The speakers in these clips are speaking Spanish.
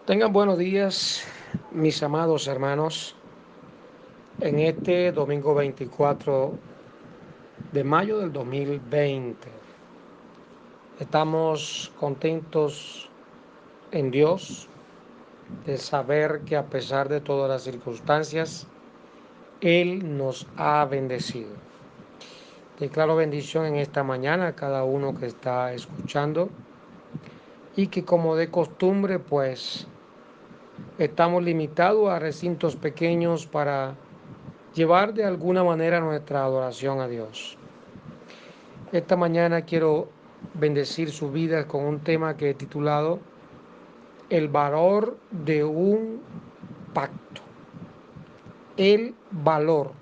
Tengan buenos días, mis amados hermanos. En este domingo 24 de mayo del 2020, estamos contentos en Dios de saber que a pesar de todas las circunstancias, Él nos ha bendecido. Declaro bendición en esta mañana a cada uno que está escuchando y que como de costumbre, pues estamos limitados a recintos pequeños para llevar de alguna manera nuestra adoración a Dios. Esta mañana quiero bendecir su vida con un tema que he titulado El valor de un pacto. El valor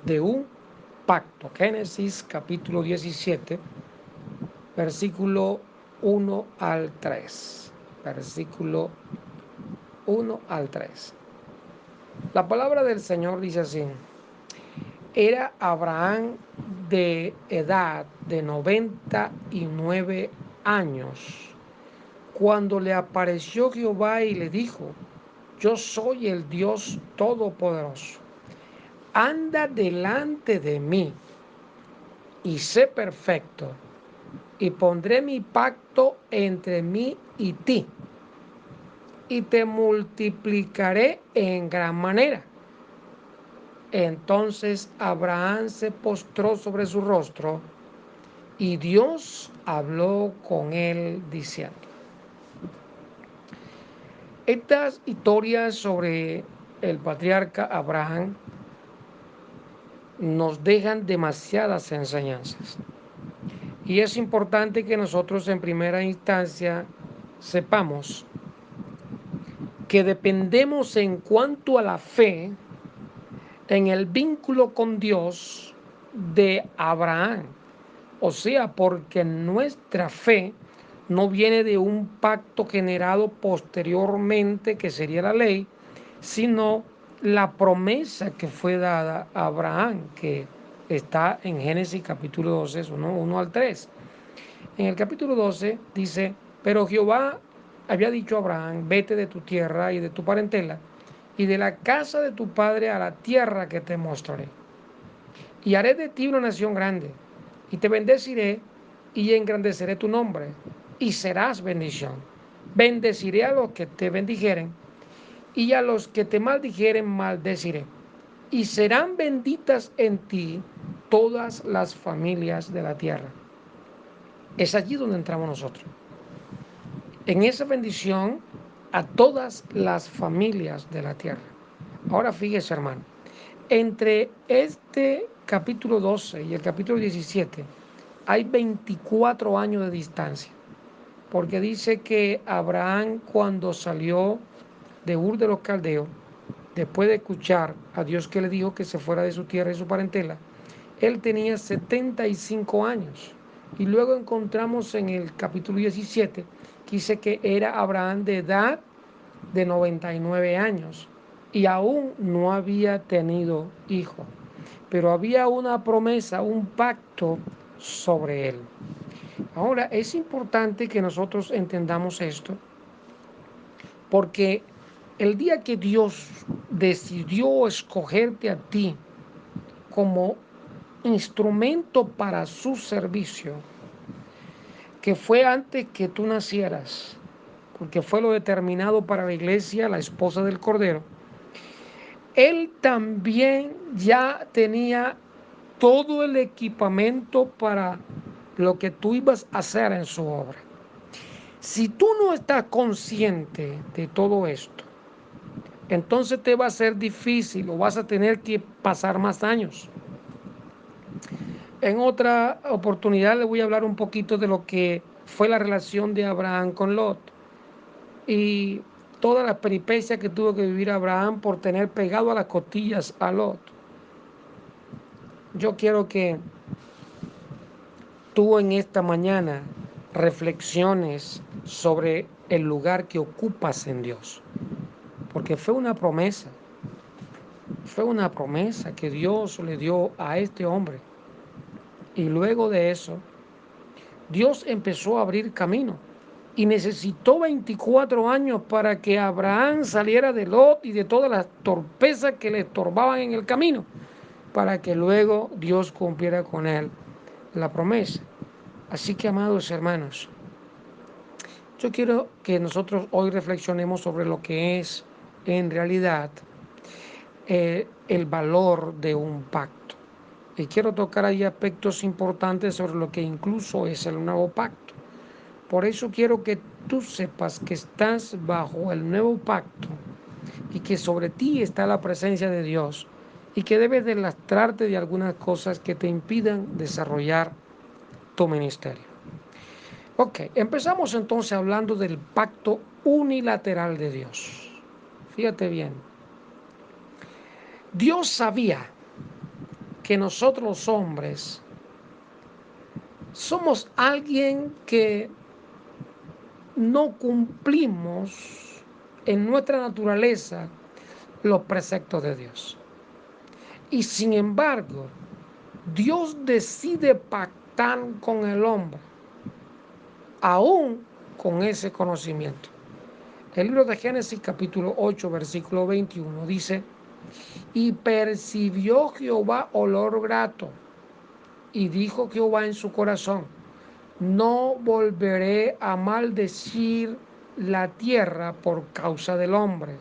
de un pacto. Génesis capítulo 17, versículo 1 al 3. Versículo 1 al 3. La palabra del Señor dice así: Era Abraham de edad de 99 años cuando le apareció Jehová y le dijo: Yo soy el Dios Todopoderoso. Anda delante de mí y sé perfecto, y pondré mi pacto entre mí y ti, y te multiplicaré en gran manera. Entonces Abraham se postró sobre su rostro, y Dios habló con él diciendo. Estas historias sobre el patriarca Abraham nos dejan demasiadas enseñanzas. Y es importante que nosotros en primera instancia sepamos que dependemos en cuanto a la fe en el vínculo con Dios de Abraham. O sea, porque nuestra fe no viene de un pacto generado posteriormente, que sería la ley, sino la promesa que fue dada a Abraham, que está en Génesis capítulo 12, 1 al 3. En el capítulo 12 dice: Pero Jehová había dicho a Abraham: Vete de tu tierra y de tu parentela y de la casa de tu padre a la tierra que te mostraré. Y haré de ti una nación grande, y te bendeciré y engrandeceré tu nombre, y serás bendición. Bendeciré a los que te bendijeren, y a los que te maldijeren maldeciré. Y serán benditas en ti todas las familias de la tierra. Es allí donde entramos nosotros. En esa bendición a todas las familias de la tierra. Ahora fíjese, hermano, entre este capítulo 12 y el capítulo 17 hay 24 años de distancia, porque dice que Abraham, cuando salió de Ur de los Caldeos, después de escuchar a Dios que le dijo que se fuera de su tierra y su parentela, él tenía 75 años. Y luego encontramos en el capítulo 17 que dice que era Abraham de edad de 99 años y aún no había tenido hijo, pero había una promesa, un pacto sobre él. Ahora, es importante que nosotros entendamos esto, porque el día que Dios decidió escogerte a ti como instrumento para su servicio, que fue antes que tú nacieras, porque fue lo determinado para la iglesia, la esposa del Cordero, Él también ya tenía todo el equipamiento para lo que tú ibas a hacer en su obra. Si tú no estás consciente de todo esto, entonces te va a ser difícil o vas a tener que pasar más años. En otra oportunidad le voy a hablar un poquito de lo que fue la relación de Abraham con Lot y todas las peripecias que tuvo que vivir Abraham por tener pegado a las costillas a Lot. Yo quiero que tú en esta mañana reflexiones sobre el lugar que ocupas en Dios, porque fue una promesa que Dios le dio a este hombre. Y luego de eso, Dios empezó a abrir camino. y necesitó 24 años para que Abraham saliera de Lot y de todas las torpezas que le estorbaban en el camino, para que luego Dios cumpliera con él la promesa. Así que, amados hermanos, yo quiero que nosotros hoy reflexionemos sobre lo que es en realidad el valor de un pacto. Y quiero tocar ahí aspectos importantes sobre lo que incluso es el nuevo pacto. Por eso quiero que tú sepas que estás bajo el nuevo pacto y que sobre ti está la presencia de Dios y que debes de lastrarte de algunas cosas que te impidan desarrollar tu ministerio. Ok, empezamos entonces hablando del pacto unilateral de Dios. Fíjate bien, Dios sabía que nosotros los hombres somos alguien que no cumplimos en nuestra naturaleza los preceptos de Dios. Y sin embargo, Dios decide pactar con el hombre, aún con ese conocimiento. El libro de Génesis capítulo 8, versículo 21 dice, y percibió Jehová olor grato, y dijo Jehová en su corazón, no volveré a maldecir la tierra por causa del hombre,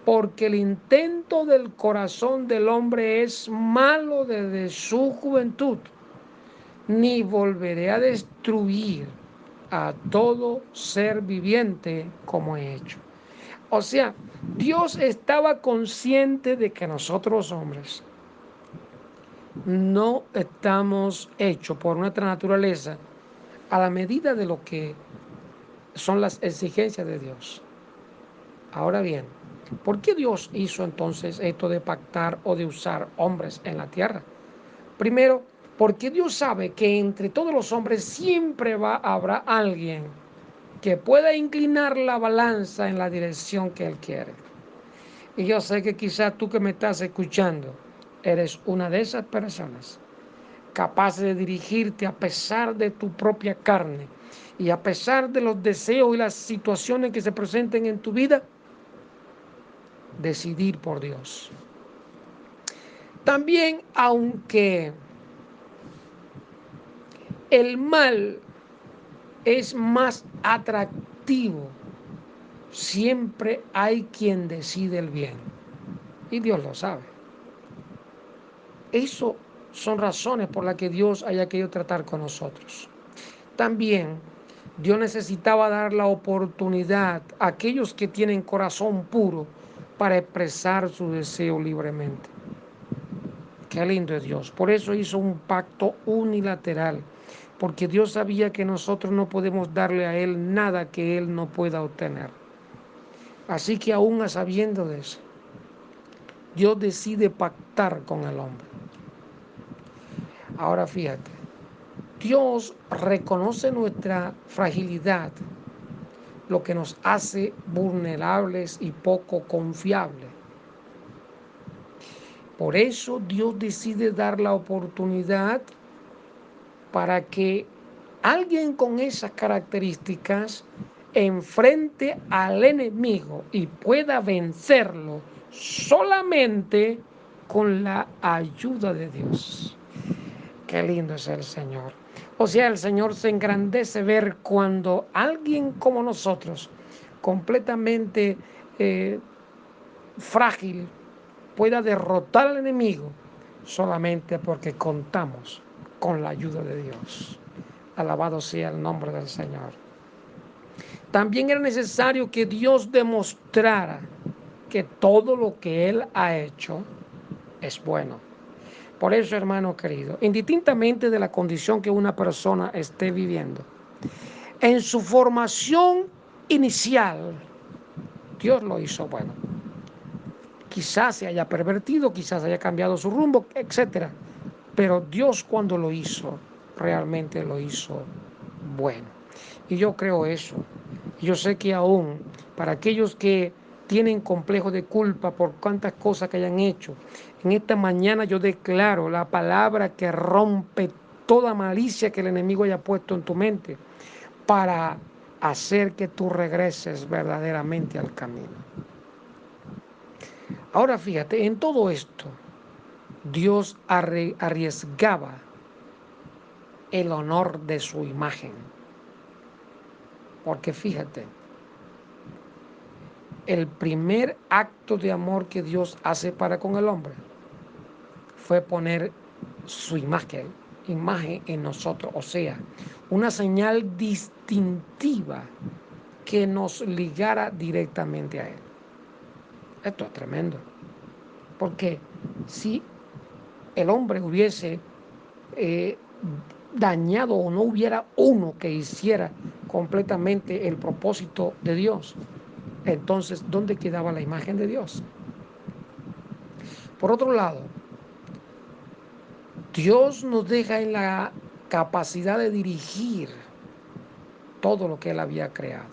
porque el intento del corazón del hombre es malo desde su juventud, ni volveré a destruir a todo ser viviente como he hecho. O sea, Dios estaba consciente de que nosotros hombres no estamos hechos por nuestra naturaleza a la medida de lo que son las exigencias de Dios. Ahora bien, ¿por qué Dios hizo entonces esto de pactar o de usar hombres en la tierra? Primero, porque Dios sabe que entre todos los hombres siempre habrá alguien que pueda inclinar la balanza en la dirección que Él quiere. Y yo sé que quizás tú que me estás escuchando eres una de esas personas capaces de dirigirte a pesar de tu propia carne y a pesar de los deseos y las situaciones que se presenten en tu vida, decidir por Dios. También, aunque el mal es más atractivo, siempre hay quien decide el bien. Y Dios lo sabe. Eso son razones por las que Dios haya querido tratar con nosotros. También Dios necesitaba dar la oportunidad a aquellos que tienen corazón puro para expresar su deseo libremente. Qué lindo es Dios. Por eso hizo un pacto unilateral, porque Dios sabía que nosotros no podemos darle a Él nada que Él no pueda obtener. Así que aún a sabiendo de eso, Dios decide pactar con el hombre. Ahora fíjate, Dios reconoce nuestra fragilidad, lo que nos hace vulnerables y poco confiables. Por eso Dios decide dar la oportunidad para que alguien con esas características enfrente al enemigo y pueda vencerlo solamente con la ayuda de Dios. Qué lindo es el Señor. O sea, el Señor se engrandece ver cuando alguien como nosotros, completamente frágil, pueda derrotar al enemigo solamente porque contamos con la ayuda de Dios. Alabado sea el nombre del Señor. También era necesario que Dios demostrara que todo lo que Él ha hecho es bueno. Por eso, hermano querido, indistintamente de la condición que una persona esté viviendo, en su formación inicial, Dios lo hizo bueno. Quizás se haya pervertido, quizás haya cambiado su rumbo, etcétera. Pero Dios cuando lo hizo, realmente lo hizo bueno. Y yo creo eso. Yo sé que aún para aquellos que tienen complejo de culpa por cuantas cosas que hayan hecho, en esta mañana yo declaro la palabra que rompe toda malicia que el enemigo haya puesto en tu mente para hacer que tú regreses verdaderamente al camino. Ahora fíjate, en todo esto, Dios arriesgaba el honor de su imagen. Porque fíjate, el primer acto de amor que Dios hace para con el hombre fue poner su imagen en nosotros, o sea, una señal distintiva que nos ligara directamente a Él. Esto es tremendo, porque si el hombre hubiese eh, dañado o no hubiera uno que hiciera completamente el propósito de Dios, entonces, ¿dónde quedaba la imagen de Dios? Por otro lado, Dios nos deja en la capacidad de dirigir todo lo que Él había creado.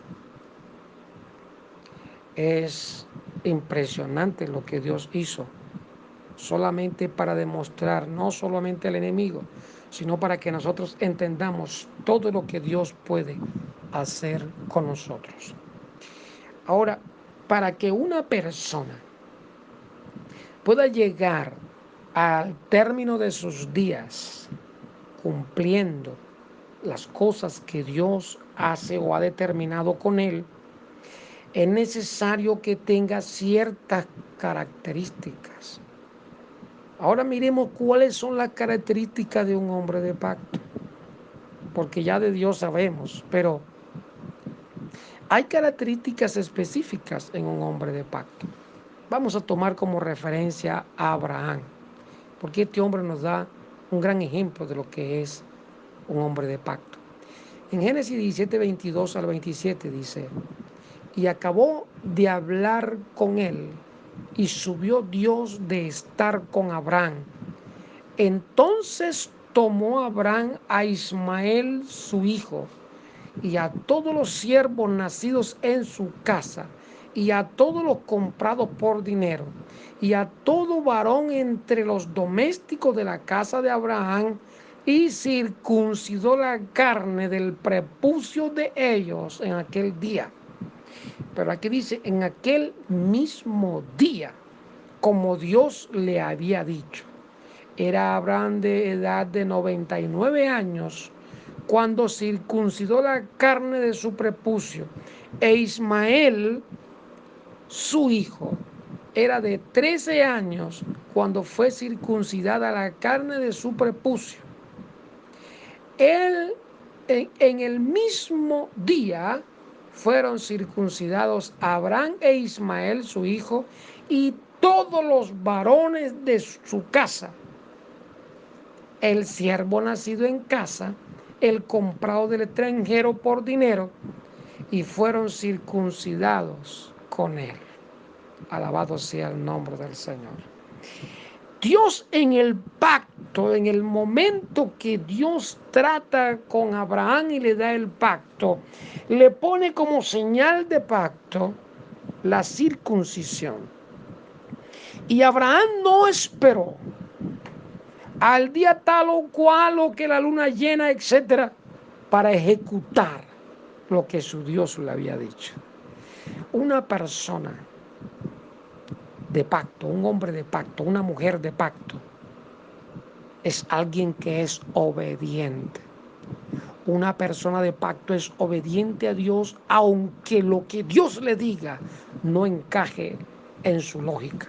Es impresionante lo que Dios hizo, solamente para demostrar, no solamente al enemigo, sino para que nosotros entendamos todo lo que Dios puede hacer con nosotros. Ahora, para que una persona pueda llegar al término de sus días cumpliendo las cosas que Dios hace o ha determinado con él, es necesario que tenga ciertas características. Ahora miremos cuáles son las características de un hombre de pacto, porque ya de Dios sabemos, pero hay características específicas en un hombre de pacto. Vamos a tomar como referencia a Abraham, porque este hombre nos da un gran ejemplo de lo que es un hombre de pacto. En Génesis 17, 22 al 27 dice: y acabó de hablar con él, y subió Dios de estar con Abraham. Entonces tomó Abraham a Ismael su hijo, y a todos los siervos nacidos en su casa, y a todos los comprados por dinero, y a todo varón entre los domésticos de la casa de Abraham, y circuncidó la carne del prepucio de ellos en aquel día. Pero aquí dice, en aquel mismo día, como Dios le había dicho. Era Abraham de edad de 99 años cuando circuncidó la carne de su prepucio, e Ismael, su hijo, era de 13 años cuando fue circuncidada la carne de su prepucio. Él, en el mismo día fueron circuncidados Abraham e Ismael, su hijo, y todos los varones de su casa, el siervo nacido en casa, el comprado del extranjero por dinero, y fueron circuncidados con él. Alabado sea el nombre del Señor. Dios en el pacto, en el momento que Dios trata con Abraham y le da el pacto, le pone como señal de pacto la circuncisión. Y Abraham no esperó al día tal o cual o que la luna llena, etcétera, para ejecutar lo que su Dios le había dicho. Una persona de pacto, un hombre de pacto, una mujer de pacto, es alguien que es obediente. Una persona de pacto es obediente a Dios, aunque lo que Dios le diga no encaje en su lógica.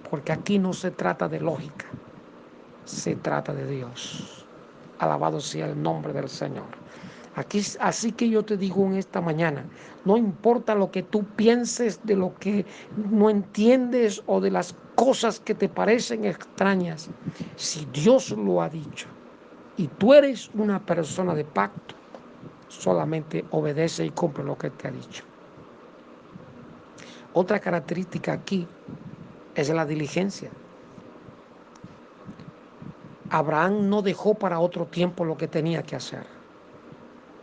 Porque aquí no se trata de lógica, se trata de Dios. Alabado sea el nombre del Señor. Aquí, así que yo te digo en esta mañana, no importa lo que tú pienses de lo que no entiendes o de las cosas que te parecen extrañas, si Dios lo ha dicho y tú eres una persona de pacto, solamente obedece y cumple lo que te ha dicho. Otra característica aquí es la diligencia. Abraham no dejó para otro tiempo lo que tenía que hacer.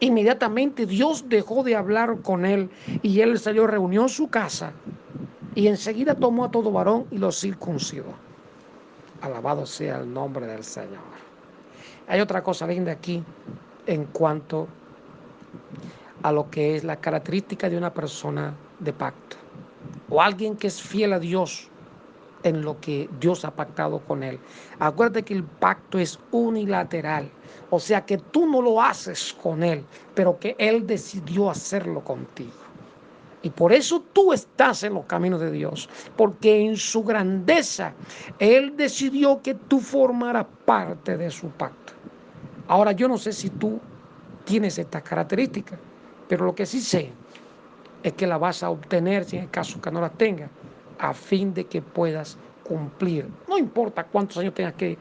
Inmediatamente Dios dejó de hablar con él y él salió, reunió su casa y enseguida tomó a todo varón y lo circuncidó. Alabado sea el nombre del Señor. Hay otra cosa linda aquí en cuanto a lo que es la característica de una persona de pacto o alguien que es fiel a Dios en lo que Dios ha pactado con él. Acuérdate que el pacto es unilateral, o sea que tú no lo haces con él, pero que él decidió hacerlo contigo. Y por eso tú estás en los caminos de Dios, porque en su grandeza él decidió que tú formaras parte de su pacto. Ahora yo no sé si tú tienes estas características, pero lo que sí sé es que la vas a obtener si en el caso que no las tengas, a fin de que puedas cumplir. No importa cuántos años tengas que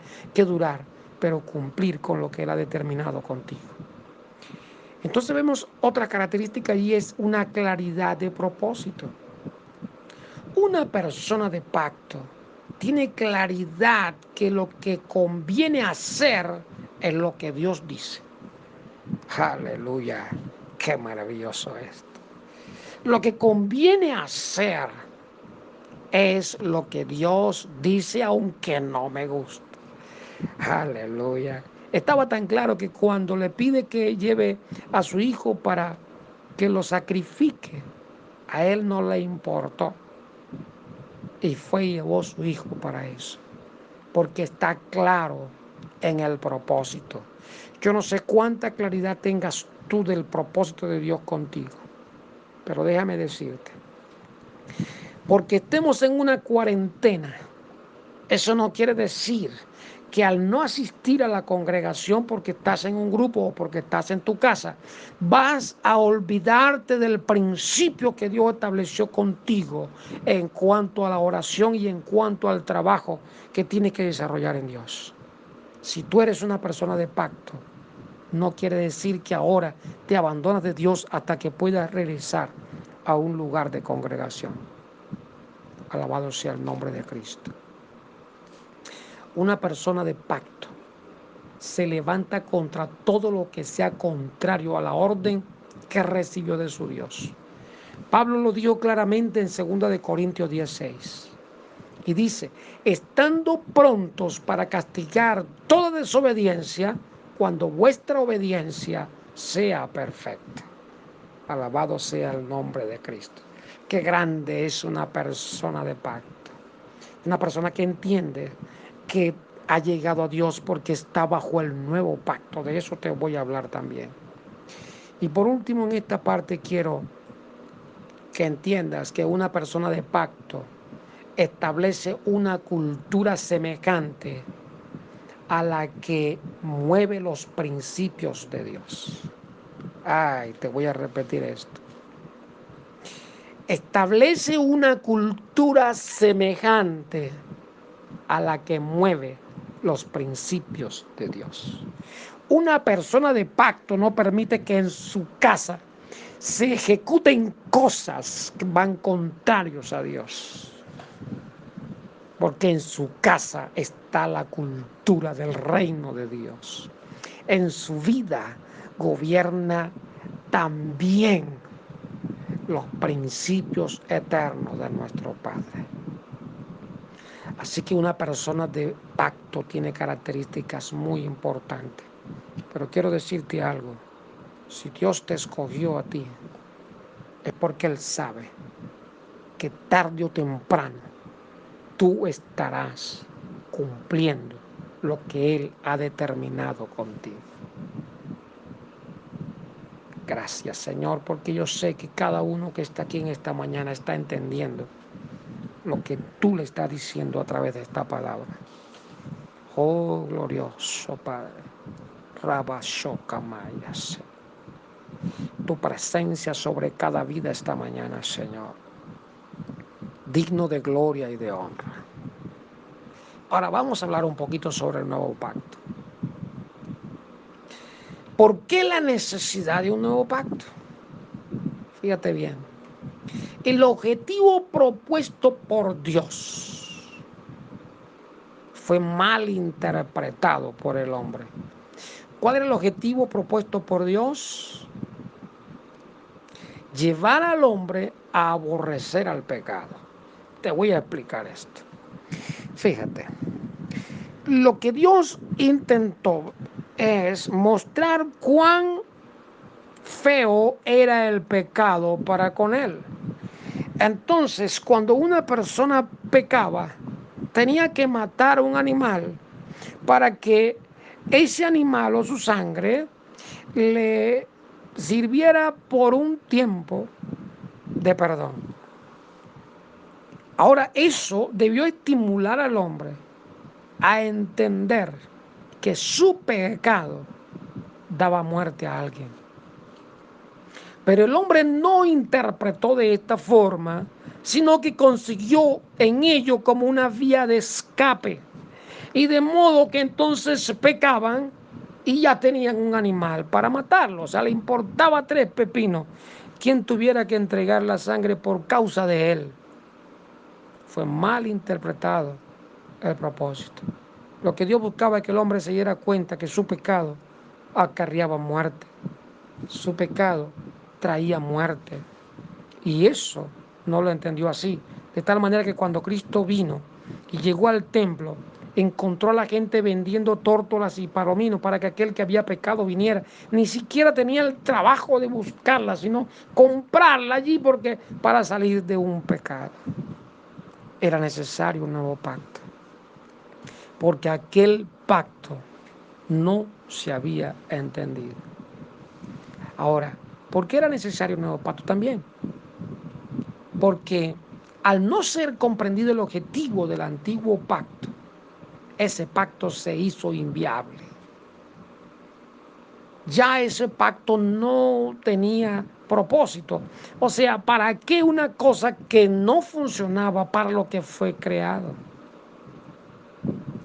durar, pero cumplir con lo que Él ha determinado contigo. Entonces vemos otra característica y es una claridad de propósito. Una persona de pacto tiene claridad que lo que conviene hacer es lo que Dios dice. Aleluya, qué maravilloso esto. Lo que conviene hacer es lo que Dios dice, aunque no me guste. Aleluya. Estaba tan claro que cuando le pide que lleve a su hijo para que lo sacrifique, a él no le importó. Y fue y llevó a su hijo para eso. Porque está claro en el propósito. Yo no sé cuánta claridad tengas tú del propósito de Dios contigo. Pero déjame decirte, porque estemos en una cuarentena, eso no quiere decir que al no asistir a la congregación porque estás en un grupo o porque estás en tu casa, vas a olvidarte del principio que Dios estableció contigo en cuanto a la oración y en cuanto al trabajo que tienes que desarrollar en Dios. Si tú eres una persona de pacto, no quiere decir que ahora te abandonas de Dios hasta que puedas regresar a un lugar de congregación. Alabado sea el nombre de Cristo. Una persona de pacto se levanta contra todo lo que sea contrario a la orden que recibió de su Dios. Pablo lo dijo claramente en 2 Corintios 16. Y dice, estando prontos para castigar toda desobediencia cuando vuestra obediencia sea perfecta. Alabado sea el nombre de Cristo. Qué grande es una persona de pacto. Una persona que entiende que ha llegado a Dios porque está bajo el nuevo pacto. De eso te voy a hablar también. Y por último, en esta parte quiero que entiendas que una persona de pacto establece una cultura semejante a la que mueve los principios de Dios. Ay, te voy a repetir esto. Establece una cultura semejante a la que mueve los principios de Dios. Una persona de pacto no permite que en su casa se ejecuten cosas que van contrarios a Dios. Porque en su casa está la cultura del reino de Dios. En su vida gobierna también los principios eternos de nuestro Padre. Así que una persona de pacto tiene características muy importantes. Pero quiero decirte algo. Si Dios te escogió a ti, es porque Él sabe que tarde o temprano tú estarás cumpliendo lo que Él ha determinado contigo. Gracias, Señor, porque yo sé que cada uno que está aquí en esta mañana está entendiendo lo que tú le estás diciendo a través de esta palabra. Oh, glorioso Padre. Rabashokamayas. Tu presencia sobre cada vida esta mañana, Señor. Digno de gloria y de honra. Ahora vamos a hablar un poquito sobre el nuevo pacto. ¿Por qué la necesidad de un nuevo pacto? Fíjate bien. El objetivo propuesto por Dios fue mal interpretado por el hombre. ¿Cuál era el objetivo propuesto por Dios? Llevar al hombre a aborrecer al pecado. Te voy a explicar esto. Fíjate, lo que Dios intentó es mostrar cuán feo era el pecado para con él. Entonces, cuando una persona pecaba, tenía que matar a un animal para que ese animal o su sangre le sirviera por un tiempo de perdón. Ahora, eso debió estimular al hombre a entender que su pecado daba muerte a alguien. Pero el hombre no interpretó de esta forma, sino que consiguió en ello como una vía de escape. Y de modo que entonces pecaban y ya tenían un animal para matarlo. O sea, le importaba tres pepinos quien tuviera que entregar la sangre por causa de él. Fue mal interpretado el propósito. Lo que Dios buscaba es que el hombre se diera cuenta que su pecado acarreaba muerte. Su pecado traía muerte. Y eso no lo entendió así. De tal manera que cuando Cristo vino y llegó al templo, encontró a la gente vendiendo tórtolas y palominos para que aquel que había pecado viniera. Ni siquiera tenía el trabajo de buscarla, sino comprarla allí porque para salir de un pecado. Era necesario un nuevo pacto. Porque aquel pacto no se había entendido. Ahora, ¿por qué era necesario un nuevo pacto también? Porque al no ser comprendido el objetivo del antiguo pacto, ese pacto se hizo inviable. Ya ese pacto no tenía propósito. O sea, ¿para qué una cosa que no funcionaba para lo que fue creado?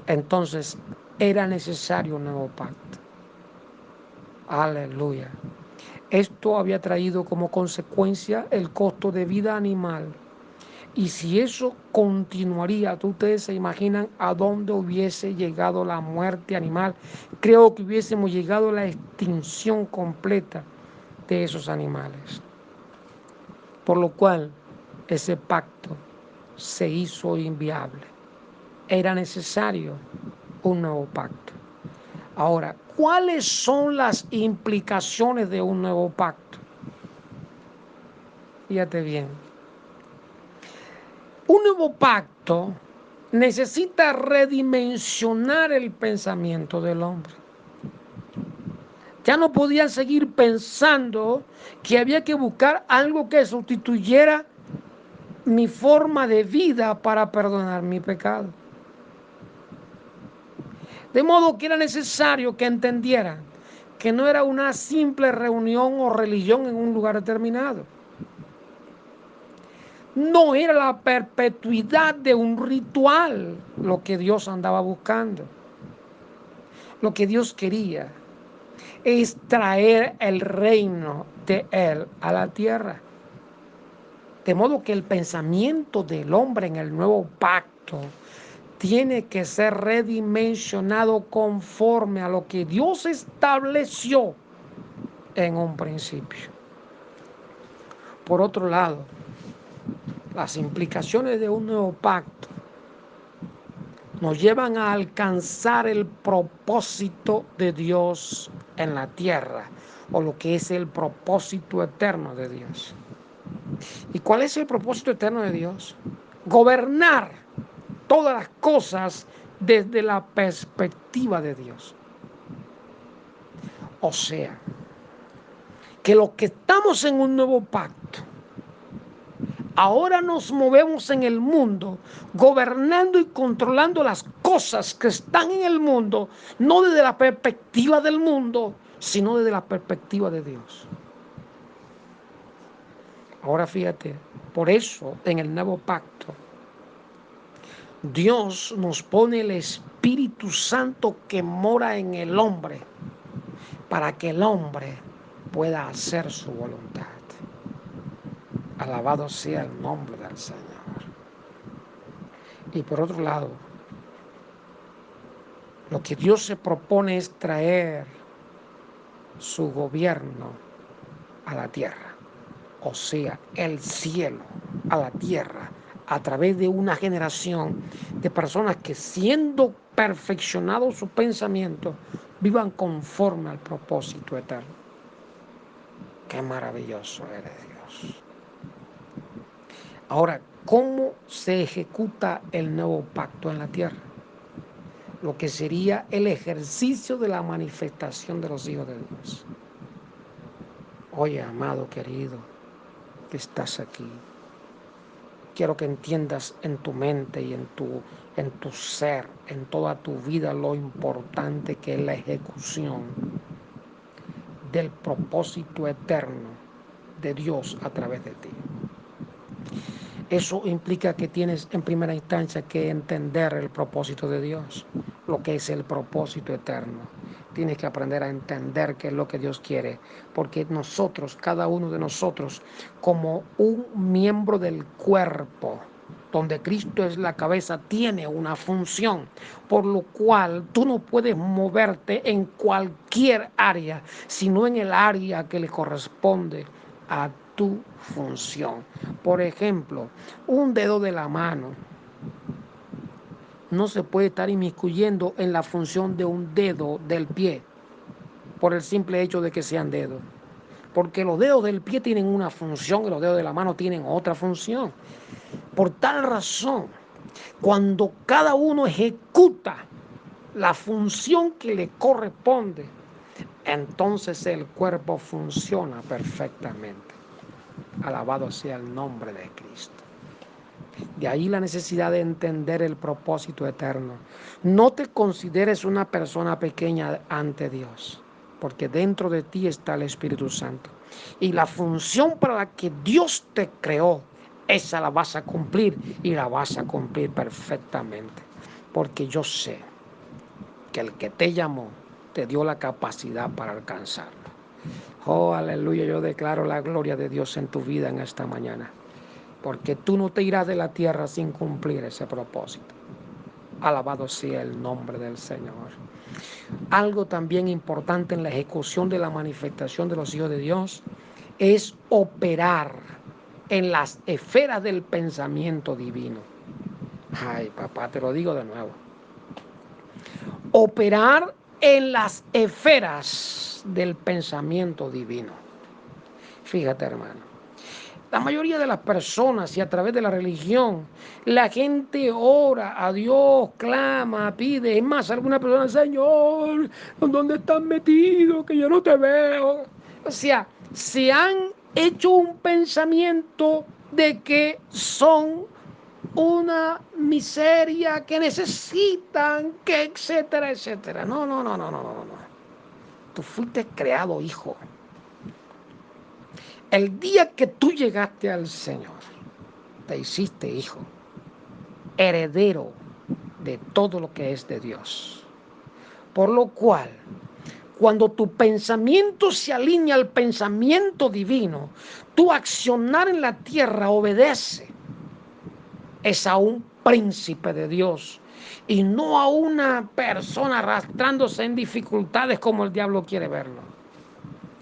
Entonces, era necesario un nuevo pacto. Aleluya. Esto había traído como consecuencia el costo de vida animal. Y si eso continuaría, ustedes se imaginan a dónde hubiese llegado la muerte animal. Creo que hubiésemos llegado a la extinción completa de esos animales. Por lo cual, ese pacto se hizo inviable. Era necesario un nuevo pacto. Ahora, ¿cuáles son las implicaciones de un nuevo pacto? Fíjate bien. Un nuevo pacto necesita redimensionar el pensamiento del hombre. Ya no podían seguir pensando que había que buscar algo que sustituyera mi forma de vida para perdonar mi pecado. De modo que era necesario que entendieran que no era una simple reunión o religión en un lugar determinado. No era la perpetuidad de un ritual lo que Dios andaba buscando. Lo que Dios quería es traer el reino de Él a la tierra. De modo que el pensamiento del hombre en el nuevo pacto tiene que ser redimensionado conforme a lo que Dios estableció en un principio. Por otro lado, las implicaciones de un nuevo pacto nos llevan a alcanzar el propósito de Dios en la tierra, o lo que es el propósito eterno de Dios. ¿Y cuál es el propósito eterno de Dios? Gobernar todas las cosas desde la perspectiva de Dios. O sea, que los que estamos en un nuevo pacto, ahora nos movemos en el mundo, gobernando y controlando las cosas que están en el mundo, no desde la perspectiva del mundo, sino desde la perspectiva de Dios. Ahora fíjate, por eso en el nuevo pacto, Dios nos pone el Espíritu Santo que mora en el hombre, para que el hombre pueda hacer su voluntad. Alabado sea el nombre del Señor. Y por otro lado, lo que Dios se propone es traer su gobierno a la tierra, o sea, el cielo a la tierra, a través de una generación de personas que, siendo perfeccionado su pensamiento, vivan conforme al propósito eterno. Qué maravilloso eres, Dios. Ahora, ¿cómo se ejecuta el nuevo pacto en la tierra? Lo que sería el ejercicio de la manifestación de los hijos de Dios. Oye, amado querido, que estás aquí, quiero que entiendas en tu mente y en tu ser, en toda tu vida, lo importante que es la ejecución del propósito eterno de Dios a través de ti. Eso implica que tienes en primera instancia que entender el propósito de Dios, lo que es el propósito eterno. Tienes que aprender a entender qué es lo que Dios quiere, porque nosotros, cada uno de nosotros, como un miembro del cuerpo, donde Cristo es la cabeza, tiene una función, por lo cual tú no puedes moverte en cualquier área, sino en el área que le corresponde a tu función. Por ejemplo, un dedo de la mano no se puede estar inmiscuyendo en la función de un dedo del pie por el simple hecho de que sean dedos. Porque los dedos del pie tienen una función y los dedos de la mano tienen otra función. Por tal razón, cuando cada uno ejecuta la función que le corresponde, entonces el cuerpo funciona perfectamente. Alabado sea el nombre de Cristo. De ahí la necesidad de entender el propósito eterno. No te consideres una persona pequeña ante Dios, porque dentro de ti está el Espíritu Santo. Y la función para la que Dios te creó, esa la vas a cumplir y la vas a cumplir perfectamente. Porque yo sé que el que te llamó te dio la capacidad para alcanzarlo. Oh, aleluya, yo declaro la gloria de Dios en tu vida en esta mañana. Porque tú no te irás de la tierra sin cumplir ese propósito. Alabado sea el nombre del Señor. Algo también importante en la ejecución de la manifestación de los hijos de Dios es operar en las esferas del pensamiento divino. Ay, papá, te lo digo de nuevo. Operar en las esferas del pensamiento divino. Fíjate, hermano. La mayoría de las personas y a través de la religión, la gente ora a Dios, clama, pide. Es más, algunas personas, Señor, ¿dónde estás metido? Que yo no te veo. O sea, se han hecho un pensamiento de que son una miseria, que necesitan, que etcétera, etcétera. No, no, no, no, no, no, no. Tú fuiste creado hijo. El día que tú llegaste al Señor, te hiciste hijo, heredero de todo lo que es de Dios. Por lo cual, cuando tu pensamiento se alinea al pensamiento divino, tu accionar en la tierra obedece es a un príncipe de Dios y no a una persona arrastrándose en dificultades como el diablo quiere verlo.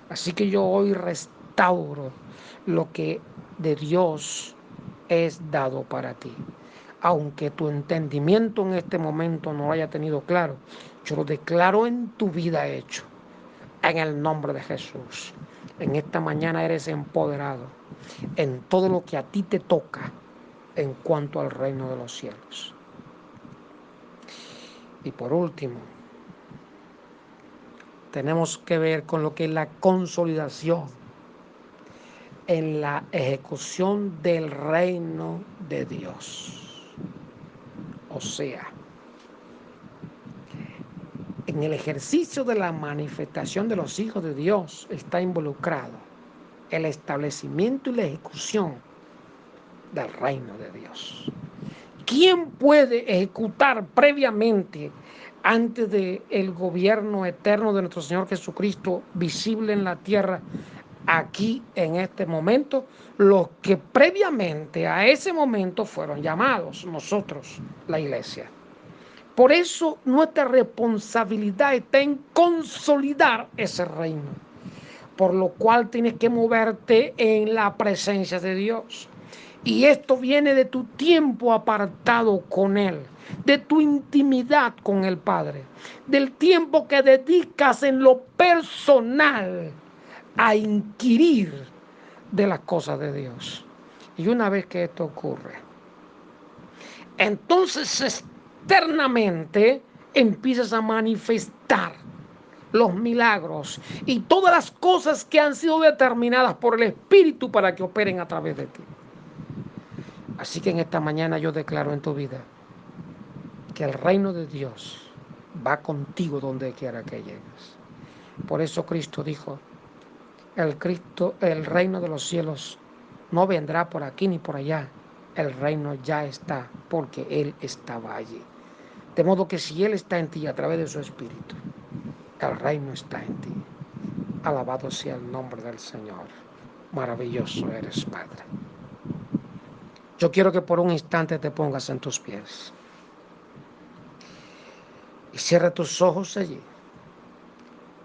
Así que yo hoy restauro lo que de Dios es dado para ti. Aunque tu entendimiento en este momento no lo haya tenido claro, yo lo declaro en tu vida hecho. En el nombre de Jesús. En esta mañana eres empoderado en todo lo que a ti te toca en cuanto al reino de los cielos. Y por último, tenemos que ver con lo que es la consolidación en la ejecución del reino de Dios. O sea, en el ejercicio de la manifestación de los hijos de Dios está involucrado el establecimiento y la ejecución del reino de Dios. ¿Quién puede ejecutar previamente, antes del gobierno eterno de nuestro Señor Jesucristo, visible en la tierra, aquí en este momento? Los que previamente a ese momento fueron llamados, nosotros, la iglesia. Por eso nuestra responsabilidad está en consolidar ese reino, por lo cual tienes que moverte en la presencia de Dios. Y esto viene de tu tiempo apartado con Él, de tu intimidad con el Padre, del tiempo que dedicas en lo personal a inquirir de las cosas de Dios. Y una vez que esto ocurre, entonces externamente empiezas a manifestar los milagros y todas las cosas que han sido determinadas por el Espíritu para que operen a través de ti. Así que en esta mañana yo declaro en tu vida que el reino de Dios va contigo donde quiera que llegues. Por eso Cristo dijo, el reino de los cielos no vendrá por aquí ni por allá. El reino ya está porque Él estaba allí. De modo que si Él está en ti a través de su Espíritu, el reino está en ti. Alabado sea el nombre del Señor. Maravilloso eres, Padre. Yo quiero que por un instante te pongas en tus pies y cierra tus ojos allí,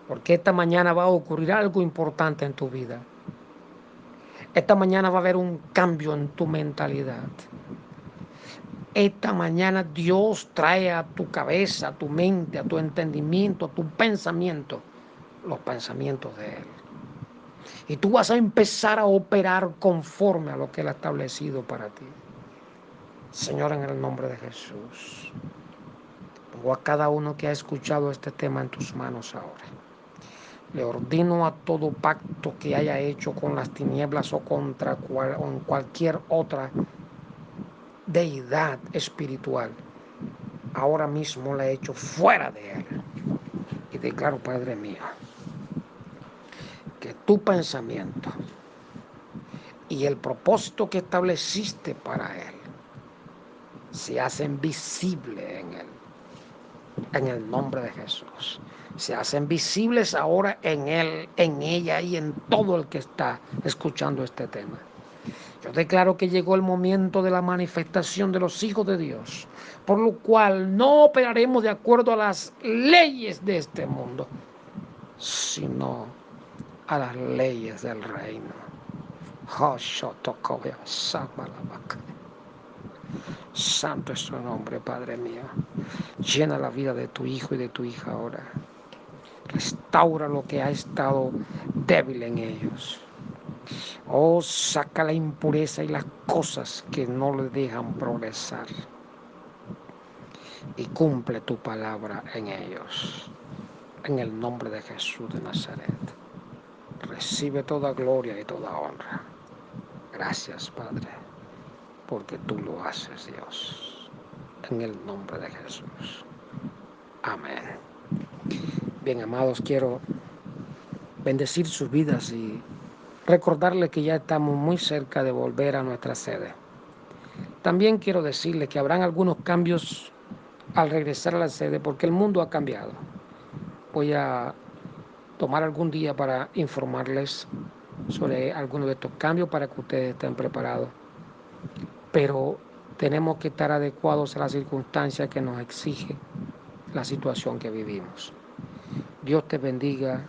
porque esta mañana va a ocurrir algo importante en tu vida. Esta mañana va a haber un cambio en tu mentalidad. Esta mañana Dios trae a tu cabeza, a tu mente, a tu entendimiento, a tu pensamiento, los pensamientos de Él. Y tú vas a empezar a operar conforme a lo que Él ha establecido para ti. Señor, en el nombre de Jesús, pongo a cada uno que ha escuchado este tema en tus manos ahora. Le ordeno a todo pacto que haya hecho con las tinieblas o con cualquier otra deidad espiritual, ahora mismo la he hecho fuera de él. Y declaro, Padre mío, que tu pensamiento y el propósito que estableciste para él se hacen visibles en él, en el nombre de Jesús. Se hacen visibles ahora en él, en ella y en todo el que está escuchando este tema. Yo declaro que llegó el momento de la manifestación de los hijos de Dios, por lo cual no operaremos de acuerdo a las leyes de este mundo, sino a las leyes del reino. Santo es su nombre, Padre mío. Llena la vida de tu hijo y de tu hija ahora. Restaura lo que ha estado débil en ellos. Oh, saca la impureza y las cosas que no le dejan progresar. Y cumple tu palabra en ellos. En el nombre de Jesús de Nazaret. Recibe toda gloria y toda honra. Gracias, Padre, porque tú lo haces, Dios. En el nombre de Jesús. Amén. Bien, amados, quiero bendecir sus vidas y recordarles que ya estamos muy cerca de volver a nuestra sede. También quiero decirles que habrán algunos cambios al regresar a la sede porque el mundo ha cambiado. Voy a tomar algún día para informarles sobre algunos de estos cambios para que ustedes estén preparados. Pero tenemos que estar adecuados a las circunstancias que nos exige la situación que vivimos. Dios te bendiga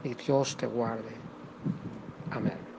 y Dios te guarde. Amén.